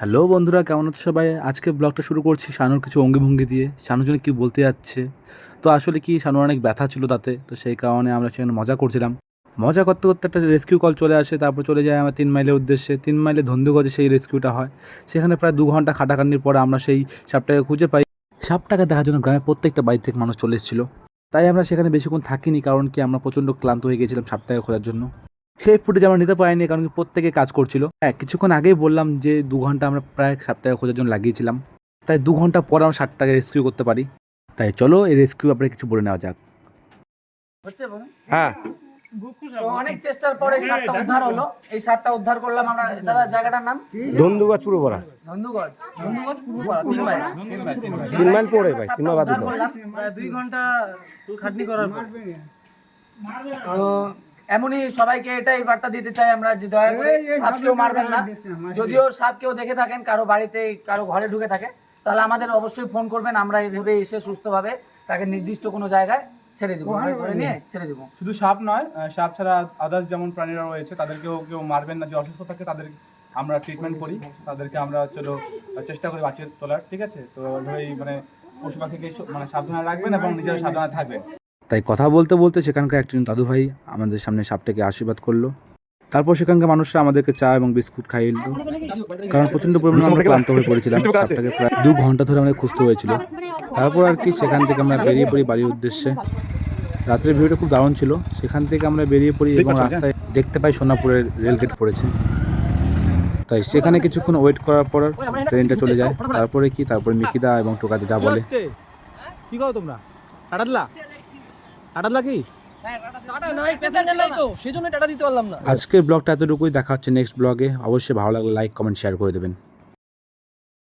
Hello বন্ধুরা, কেমন আছো সবাই? আজকে ব্লগটা শুরু করছি শানুর কিছু অঙ্গিভঙ্গি দিয়ে। শানুর জন্য কী বলতে যাচ্ছে, তো আসলে কি শানুর অনেক ব্যথা ছিল তাতে, তো সেই কারণে আমরা সেখানে মজা করছিলাম। মজা করতে করতে একটা রেস্কিউ কল চলে আসে, তারপর চলে যায় আমার 3 মাইলের উদ্দেশ্যে। 3 মাইলে ধন্দুগজে সেই রেস্কিউটা হয়। সেখানে প্রায় 2 ঘন্টা খাটাখাটনির পর আমরা সেই সাপটাকে খুঁজে পাই। সাপটাকে দেখার জন্য গ্রামের প্রত্যেকটা বাড়ি থেকে মানুষ চলে এসেছিলো। তাই আমরা সেখানে বেশিক্ষণ থাকিনি, কারণ কি আমরা প্রচণ্ড ক্লান্ত হয়ে গেছিলাম সাপটাকে খোঁজার জন্য। সেই ফুটেজ আমরা নিতে পারিনি, কারণ প্রত্যেকে কাজ করছিল। হ্যাঁ, কিছুক্ষণ আগেই বললাম যে 2 ঘন্টা আমরা প্রায় সাপটাকে খোঁজার জন্য লাগিয়েছিলাম। তাই 2 ঘন্টা পর আমরা সাপটাকে রেস্কিউ করতে পারি। তাই চলো এই রেস্কিউ ব্যাপারে কিছু বলে নেওয়া যাক। হচ্ছে এবং হ্যাঁ, তো অনেক চেষ্টার পরে সাপটা উদ্ধার হলো। এই সাপটা উদ্ধার করলাম আমরা। দাদা, জায়গাটার নাম ধন্দুগাছ পূর্বপাড়া। ধন্দুগজ। ধন্দুগজ পূর্বপাড়া 3 মাইল। 3 মাইল পরে ভাই, 3 সাপটা মাইল বাদ উদ্ধার দিতে হবে। করলাম। প্রায় 2 ঘন্টা খাটনি করার পর তো এমনই সবাইকে এটাই বার্তা দিতে চাই আমরা যে দয়া করে সাপ কেউ মারবেন না। যদিও সাপ কেউ দেখে থাকেন কারো বাড়িতে, কারো ঘরে ঢুকে থাকে, তাহলে আমাদের অবশ্যই ফোন করবেন। আমরা এইভাবে এসে সুস্থভাবে তাকে নির্দিষ্ট কোনো জায়গায় ছেড়ে দিব, ধরে নিয়ে ছেড়ে দিব। শুধু সাপ নয়, সাপ ছাড়া আদার্স যেমন প্রাণীরা রয়েছে তাদেরকেও কেউ মারবেন না। যে অসুস্থ থাকে তাদের আমরা ট্রিটমেন্ট করি, তাদেরকে আমরা চেষ্টা করি বাঁচিয়ে তোলার। ঠিক আছে, তো ওই মানে পশু পাখিকে মানে সাবধানে রাখবেন এবং নিজেরা সাবধানে থাকবেন। তাই কথা বলতে বলতে সেখানকার একজন দাদু ভাই আমাদের সামনে সাপটাকে আশীর্বাদ করলো। তারপর সেখানকার মানুষরা আমাদেরকে চা এবং বিস্কুট খাইয়ে দিল, কারণ প্রচণ্ড পরিমাণে আমরা ক্লান্ত হয়ে পড়েছিলাম। সাপটাকে প্রায় 2 ঘন্টা ধরে আমাদের খুঁজতে হয়েছিল। তারপর আর কি সেখান থেকে আমরা বেরিয়ে পড়ি বাড়ির উদ্দেশ্যে। রাত্রের ভিউটা খুব দারুণ ছিল। সেখান থেকে আমরা বেরিয়ে পড়ি এবং রাস্তায় দেখতে পাই সোনাপুরের রেলগেট পড়েছে। তাই সেখানে কিছুক্ষণ ওয়েট করার পর ট্রেনটা চলে যায়। তারপরে মিকিদা এবং টোকাতে যা বলে। কি করো তোমরা? টাটা কি টাটা নাই, প্যাসেঞ্জার নাই তো, সেজন্য টাটা দিতে পারলাম না। আজকের ব্লগটা এতটুকুই। দেখা হচ্ছে নেক্সট ব্লগে। অবশ্যই ভালো লাগলে লাইক, কমেন্ট, শেয়ার করে দেবেন।